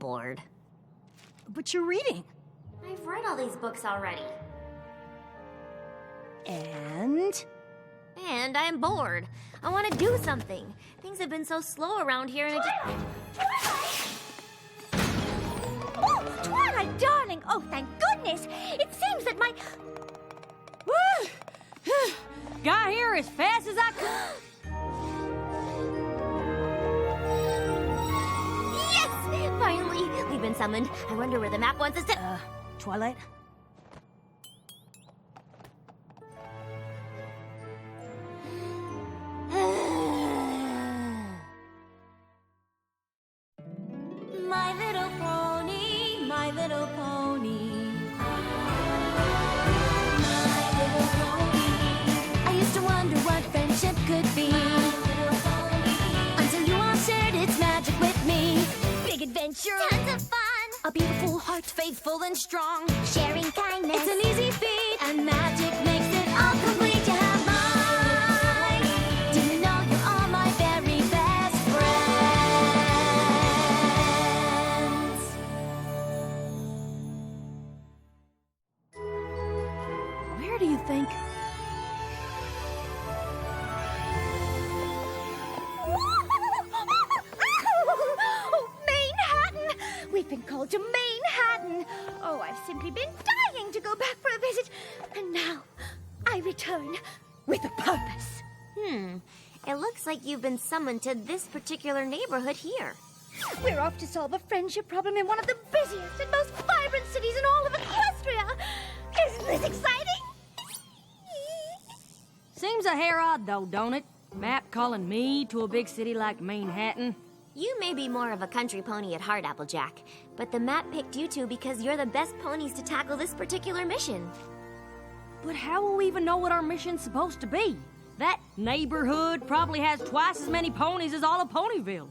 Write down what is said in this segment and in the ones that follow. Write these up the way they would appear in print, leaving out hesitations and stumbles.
bored. But you're reading. I've read all these books already. And? And I'm bored. I want to do something. Things have been so slow around here and Oh, Twilight, darling! Oh, thank goodness! It seems that my... Got here as fast as I could. Yes! Finally! We've been summoned. I wonder where the map wants us to... Twilight? My little pony, my little pony. My little pony. I used to wonder what friendship could be. Until you all shared its magic with me. Big adventure. Tons of fun. A beautiful heart, faithful and strong. Sharing kindness. It's an easy feat. And magic makes it all complete. You have mine. Do you know you're all my very best friends? Where do you think? Oh, Manehattan! We've been called to Manehattan. Oh, I've simply been dying to go back for a visit. And now, I return with a purpose. It looks like you've been summoned to this particular neighborhood here. We're off to solve a friendship problem in one of the busiest and most vibrant cities in all of Equestria. Isn't this exciting? Seems a hair odd, though, don't it? Map calling me to a big city like Manehattan. You may be more of a country pony at heart, Applejack, but the map picked you two because you're the best ponies to tackle this particular mission. But how will we even know what our mission's supposed to be? That neighborhood probably has twice as many ponies as all of Ponyville.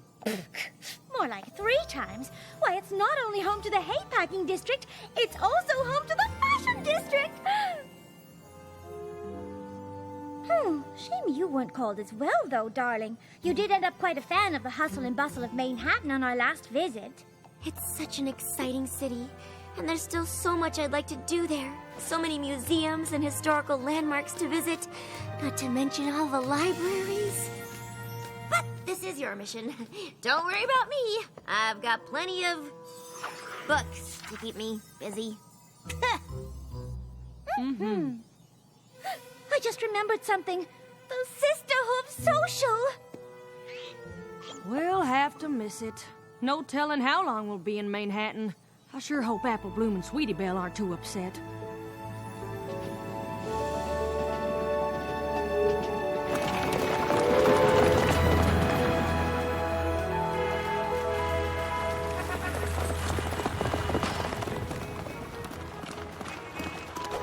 More like 3 times. Why, it's not only home to the hay-packing district, it's also home to the fashion district. Shame you weren't called as well, though, darling. You did end up quite a fan of the hustle and bustle of Manehattan on our last visit. It's such an exciting city, and there's still so much I'd like to do there. So many museums and historical landmarks to visit, not to mention all the libraries. But this is your mission. Don't worry about me. I've got plenty of books to keep me busy. I just remembered something. The Sisterhood Social. We'll have to miss it. No telling how long we'll be in Manehattan. I sure hope Apple Bloom and Sweetie Belle aren't too upset.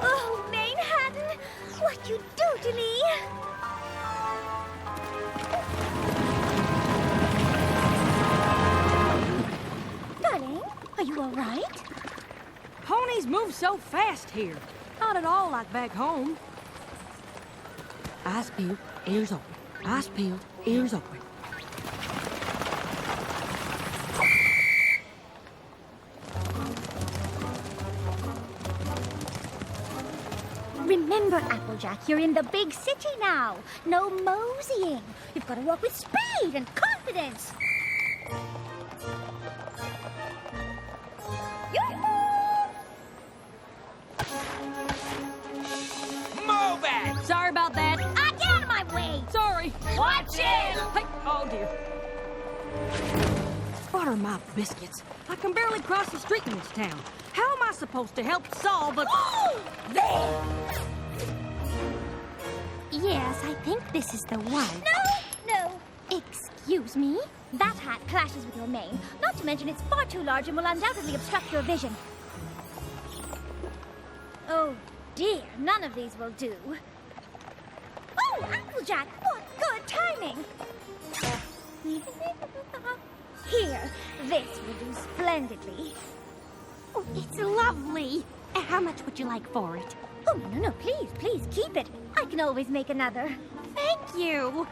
Oh, Manehattan, what you do to me? Darling, are you all right? Ponies move so fast here. Not at all like back home. Eyes peeled, ears open. Eyes peeled, ears open. Remember, Applejack, you're in the big city now. No moseying. You've got to walk with speed and confidence. Yoo-hoo! Move it! Sorry about that. Get out of my way! Sorry. Watch it! Hey, oh dear. Butter my biscuits. I can barely cross the street in this town. How am I supposed to help solve a... There! Yes, I think this is the one. No. Excuse me? That hat clashes with your mane. Not to mention it's far too large and will undoubtedly obstruct your vision. Oh, dear. None of these will do. Oh, Applejack! What good timing! Here, this will do splendidly. Oh, it's lovely. How much would you like for it? Oh, no, please, keep it. I can always make another. Thank you.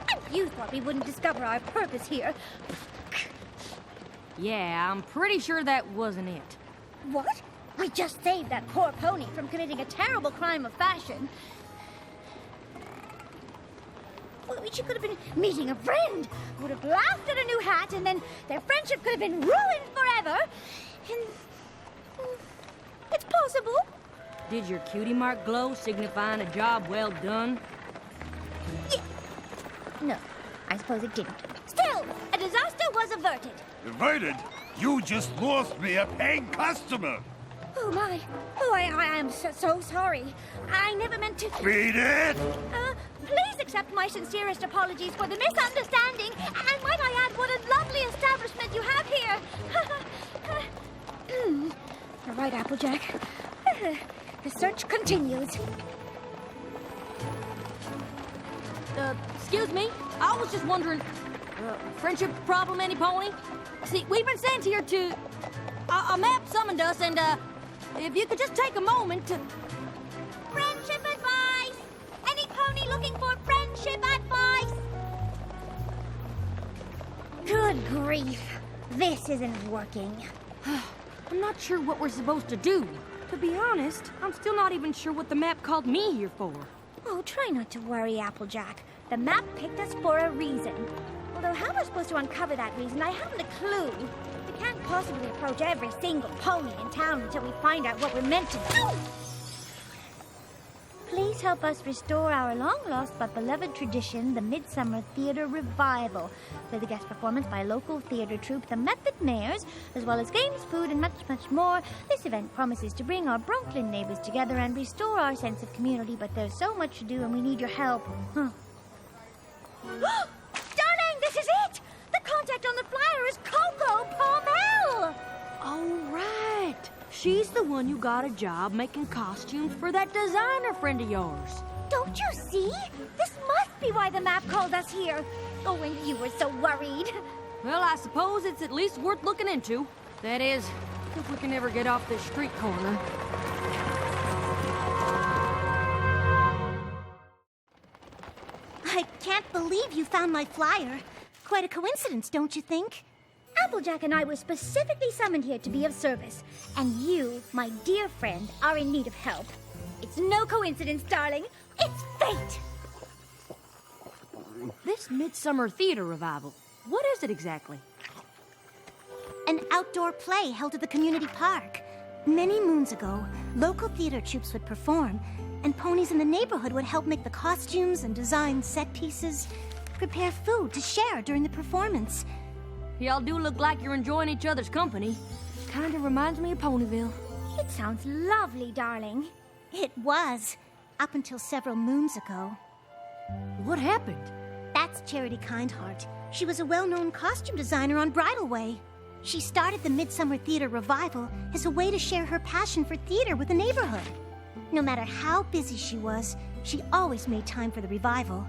And you thought we wouldn't discover our purpose here. Yeah, I'm pretty sure that wasn't it. What? We just saved that poor pony from committing a terrible crime of fashion. Well, she could have been meeting a friend who would have laughed at a new hat, and then their friendship could have been ruined forever. And it's possible. Did your cutie mark glow, signifying a job well done? Yeah. No, I suppose it didn't. Still, a disaster was averted. Averted? You just lost me a paying customer! Oh, my. Oh, I am so sorry. I never meant to... Beat it! Please accept my sincerest apologies for the misunderstanding. And might I add, what a lovely establishment you have here. You're right, Applejack. The search continues. Excuse me? I was just wondering, friendship problem, any pony? See, we've been sent here to... A map summoned us, and, if you could just take a moment to... Friendship advice! Any pony looking for friendship advice? Good grief. This isn't working. I'm not sure what we're supposed to do. To be honest, I'm still not even sure what the map called me here for. Oh, try not to worry, Applejack. The map picked us for a reason. Although how am I supposed to uncover that reason? I haven't a clue. We can't possibly approach every single pony in town until we find out what we're meant to do. Please help us restore our long-lost but beloved tradition, the Midsummer Theater Revival, with a guest performance by local theater troupe, the Method Mayors, as well as games, food, and much, much more. This event promises to bring our Brooklyn neighbors together and restore our sense of community, but there's so much to do and we need your help. Darling, this is it! The contact on the flyer is Coco Palmel! Oh, right. She's the one who got a job making costumes for that designer friend of yours. Don't you see? This must be why the map called us here. Oh, and you were so worried. Well, I suppose it's at least worth looking into. That is, if we can ever get off this street corner. I can't believe you found my flyer. Quite a coincidence, don't you think? Applejack and I were specifically summoned here to be of service. And you, my dear friend, are in need of help. It's no coincidence, darling. It's fate! This Midsummer Theater Revival, what is it exactly? An outdoor play held at the community park. Many moons ago, local theater troupes would perform, and ponies in the neighborhood would help make the costumes and design set pieces, prepare food to share during the performance. Y'all do look like you're enjoying each other's company. Kinda reminds me of Ponyville. It sounds lovely, darling. It was, up until several moons ago. What happened? That's Charity Kindheart. She was a well-known costume designer on Bridal Way. She started the Midsummer Theater Revival as a way to share her passion for theater with the neighborhood. No matter how busy she was, she always made time for the revival.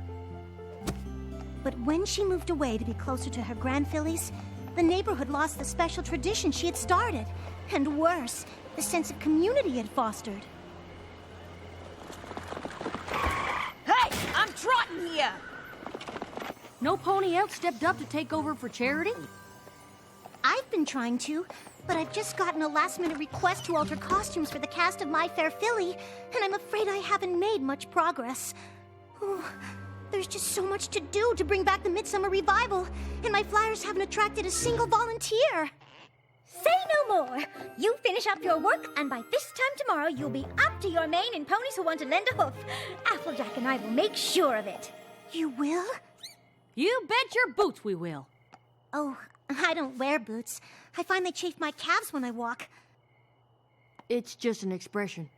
But when she moved away to be closer to her grandfillies, the neighborhood lost the special tradition she had started. And worse, the sense of community it fostered. Hey, I'm trotting here! No pony else stepped up to take over for Charity? I've been trying to, but I've just gotten a last-minute request to alter costumes for the cast of My Fair Filly, and I'm afraid I haven't made much progress. Oh, there's just so much to do to bring back the Midsummer Revival, and my flyers haven't attracted a single volunteer. Say no more. You finish up your work, and by this time tomorrow, you'll be up to your mane in ponies who want to lend a hoof. Applejack and I will make sure of it. You will? You bet your boots we will. Oh, I don't wear boots. I find they chafe my calves when I walk. It's just an expression.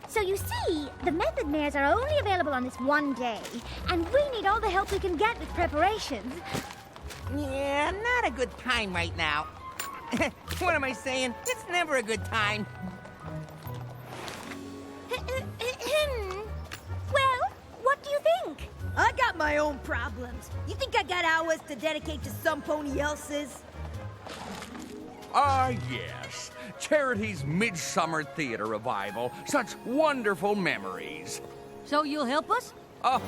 So you see, the Method Mares are only available on this one day, and we need all the help we can get with preparations. Yeah, not a good time right now. What am I saying? It's never a good time. Well, what do you think? I got my own problems. You think I got hours to dedicate to some pony else's? Ah, yes. Charity's Midsummer Theater Revival. Such wonderful memories. So you'll help us? Oh,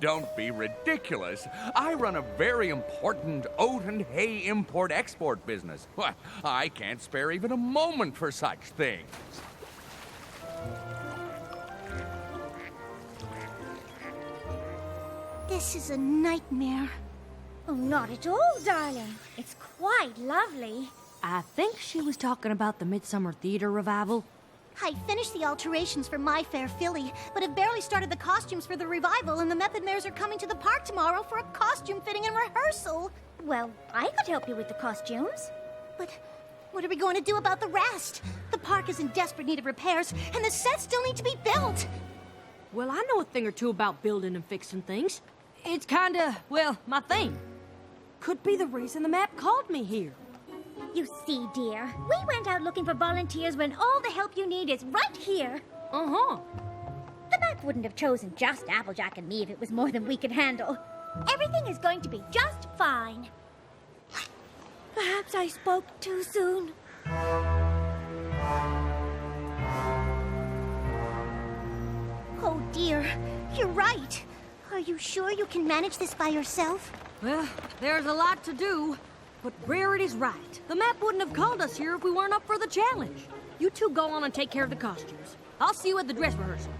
don't be ridiculous. I run a very important oat and hay import-export business. Why, I can't spare even a moment for such things. This is a nightmare. Oh, not at all, darling. It's quite lovely. I think she was talking about the Midsummer Theater revival. I finished the alterations for My Fair Philly, but have barely started the costumes for the revival, and the Method Mares are coming to the park tomorrow for a costume fitting and rehearsal. Well, I could help you with the costumes. But what are we going to do about the rest? The park is in desperate need of repairs, and the sets still need to be built. Well, I know a thing or two about building and fixing things. It's kinda, well, my thing. Could be the reason the map called me here. You see, dear, we went out looking for volunteers when all the help you need is right here. Uh-huh. The map wouldn't have chosen just Applejack and me if it was more than we could handle. Everything is going to be just fine. Perhaps I spoke too soon. Oh dear, you're right. Are you sure you can manage this by yourself? Well, there's a lot to do. But Rarity's right. The map wouldn't have called us here if we weren't up for the challenge. You two go on and take care of the costumes. I'll see you at the dress rehearsal.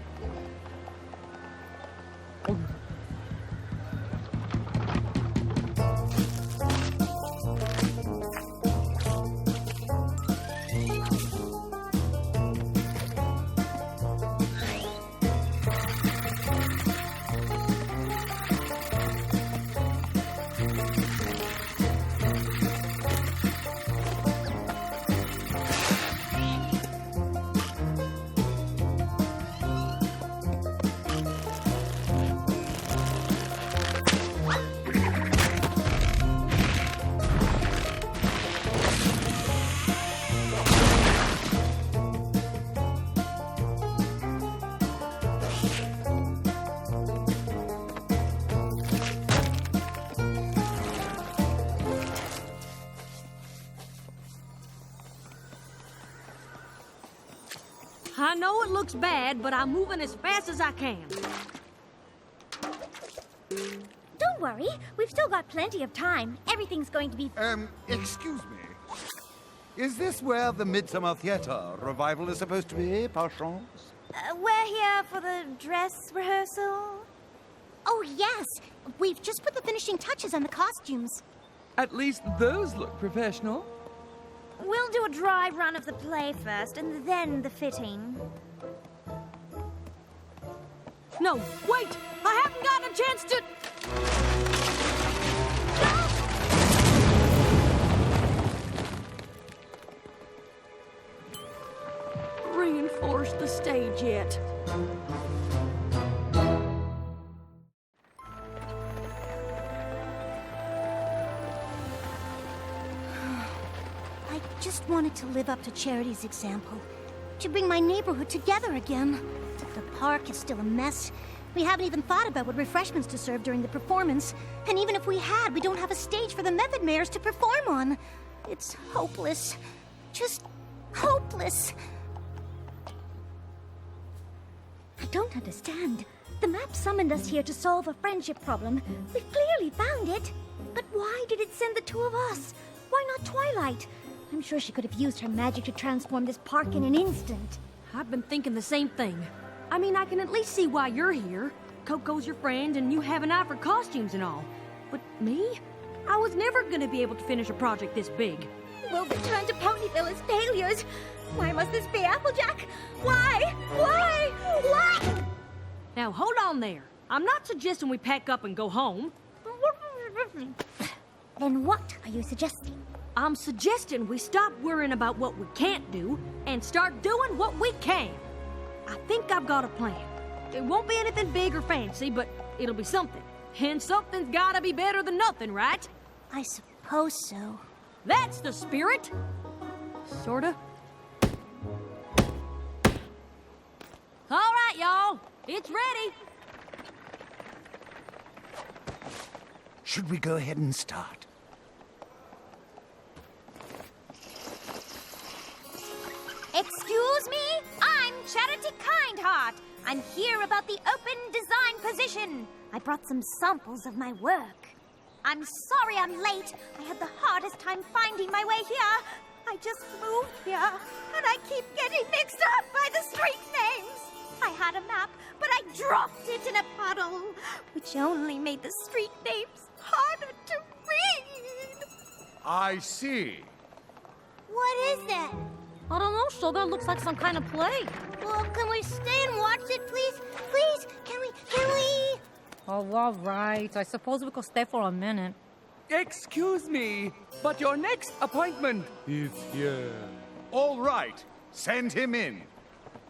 I know it looks bad, but I'm moving as fast as I can. Don't worry, we've still got plenty of time. Everything's going to be... Excuse me. Is this where the Midsummer Theater revival is supposed to be, par chance? We're here for the dress rehearsal. Oh yes, we've just put the finishing touches on the costumes. At least those look professional. We'll do a dry run of the play first, and then the fitting. No, wait! I haven't gotten a chance to... Reinforce the stage yet. I just wanted to live up to Charity's example, to bring my neighborhood together again. The park is still a mess. We haven't even thought about what refreshments to serve during the performance. And even if we had, we don't have a stage for the Method Mares to perform on. It's hopeless. Just hopeless. I don't understand. The map summoned us here to solve a friendship problem. We've clearly found it. But why did it send the two of us? Why not Twilight? I'm sure she could have used her magic to transform this park in an instant. I've been thinking the same thing. I mean, I can at least see why you're here. Coco's your friend, and you have an eye for costumes and all. But me? I was never gonna be able to finish a project this big. We'll return to Ponyville as failures. Why must this be Applejack? Why? Why? Why? Now, hold on there. I'm not suggesting we pack up and go home. Then what are you suggesting? I'm suggesting we stop worrying about what we can't do and start doing what we can. I think I've got a plan. It won't be anything big or fancy, but it'll be something. And something's gotta be better than nothing, right? I suppose so. That's the spirit. Sorta. All right, y'all. It's ready. Should we go ahead and start? Excuse me? I'm Charity Kindheart. I'm here about the open design position. I brought some samples of my work. I'm sorry I'm late. I had the hardest time finding my way here. I just moved here, and I keep getting mixed up by the street names. I had a map, but I dropped it in a puddle, which only made the street names harder to read. I see. What is that? I don't know, Sugar. Looks like some kind of play. Well, can we stay and watch it, please? Please, can we? Oh, all right. I suppose we could stay for a minute. Excuse me, but your next appointment is here. All right, send him in.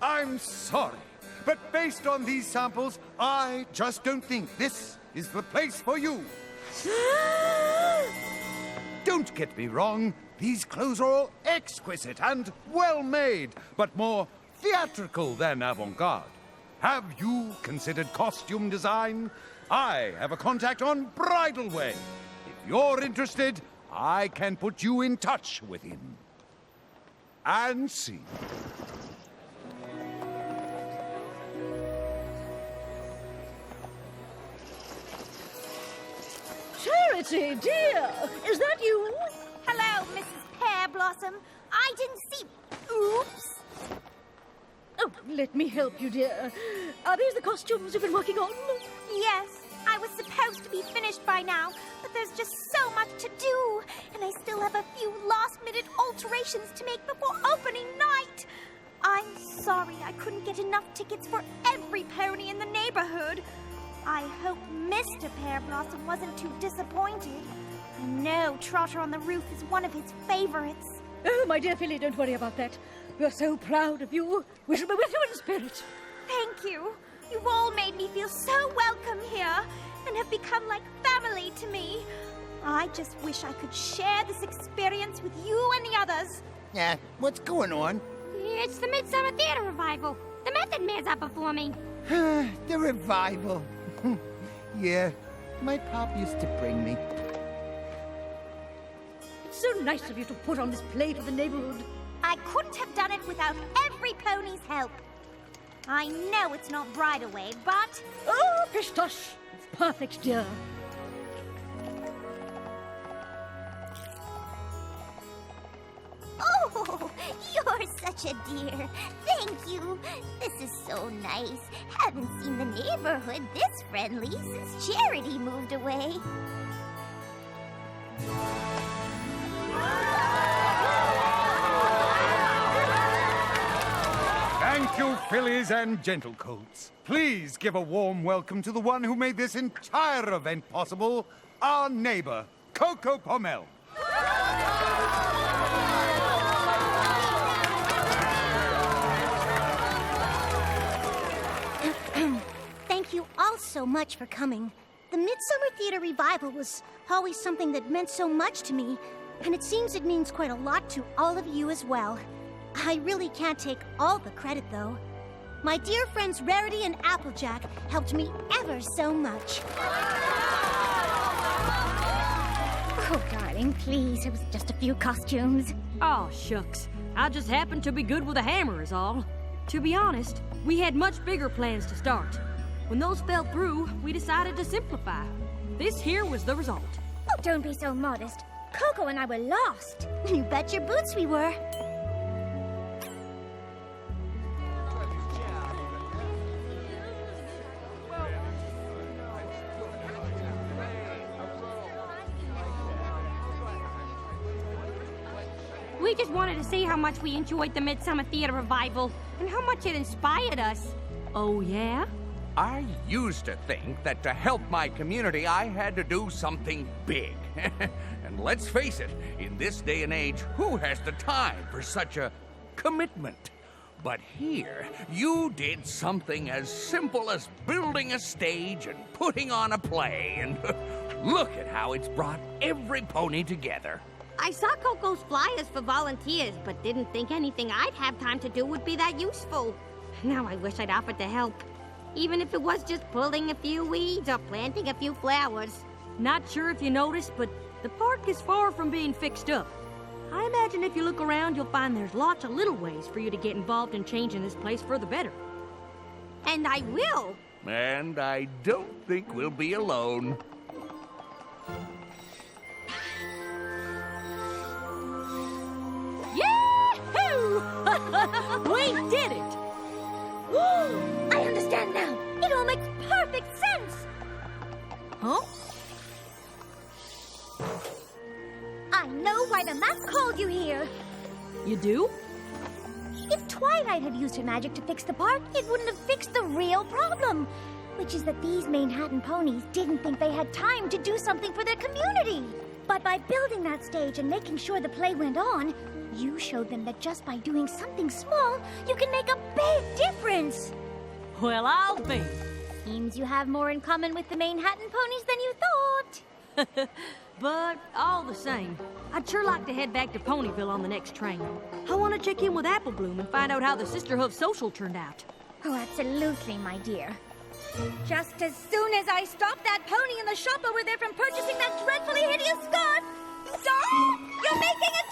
I'm sorry, but based on these samples, I just don't think this is the place for you. Don't get me wrong, these clothes are all exquisite and well-made, but more theatrical than avant-garde. Have you considered costume design? I have a contact on Bridal Way. If you're interested, I can put you in touch with him. And see. Charity, dear, is that you? Hello, Mrs. Pear Blossom. I didn't see... Oops. Oh, let me help you, dear. Are these the costumes you've been working on? Yes, I was supposed to be finished by now, but there's just so much to do, and I still have a few last-minute alterations to make before opening night. I'm sorry I couldn't get enough tickets for every pony in the neighborhood. I hope Mr. Pear Blossom wasn't too disappointed. I know Trotter on the Roof is one of his favorites. Oh, my dear Philly, don't worry about that. We're so proud of you. We shall be with you in spirit. Thank you. You've all made me feel so welcome here and have become like family to me. I just wish I could share this experience with you and the others. Yeah, what's going on? It's the Midsummer Theater Revival. The Method Man's up before me. The revival. Yeah, my pop used to bring me. It's so nice of you to put on this play for the neighborhood. I couldn't have done it without every pony's help. I know it's not Bridal Way, but... Oh, pish tush. It's perfect, dear. Oh, you're such a dear. Thank you. This is so nice. Haven't seen the neighborhood this friendly since Charity moved away. Thank you, fillies and gentlecoats. Please give a warm welcome to the one who made this entire event possible, our neighbor, Coco Pommel. Thank you all so much for coming. The Midsummer Theater Revival was always something that meant so much to me, and it seems it means quite a lot to all of you as well. I really can't take all the credit, though. My dear friends Rarity and Applejack helped me ever so much. Oh, darling, please, it was just a few costumes. Oh, shucks. I just happened to be good with a hammer is all. To be honest, we had much bigger plans to start. When those fell through, we decided to simplify. This here was the result. Oh, don't be so modest. Coco and I were lost. You bet your boots we were. We just wanted to see how much we enjoyed the Midsummer Theater Revival and how much it inspired us. Oh, yeah? I used to think that to help my community, I had to do something big. And let's face it, in this day and age, who has the time for such a commitment? But here, you did something as simple as building a stage and putting on a play, and look at how it's brought every pony together. I saw Coco's flyers for volunteers, but didn't think anything I'd have time to do would be that useful. Now I wish I'd offered to help. Even if it was just pulling a few weeds or planting a few flowers. Not sure if you noticed, but the park is far from being fixed up. I imagine if you look around, you'll find there's lots of little ways for you to get involved in changing this place for the better. And I will. And I don't think we'll be alone. Yahoo! We did it! I understand now. It all makes perfect sense. Huh? I know why the map called you here. You do? If Twilight had used her magic to fix the park, it wouldn't have fixed the real problem, which is that these Manehattan ponies didn't think they had time to do something for their community. But by building that stage and making sure the play went on, you showed them that just by doing something small, you can make a big difference. Well, I'll be. Seems you have more in common with the Manehattan ponies than you thought. But all the same, I'd sure like to head back to Ponyville on the next train. I want to check in with Apple Bloom and find out how the Sisterhood social turned out. Oh, absolutely, my dear. Just as soon as I stop that pony in the shop over there from purchasing that dreadfully hideous scarf... Stop! You're making a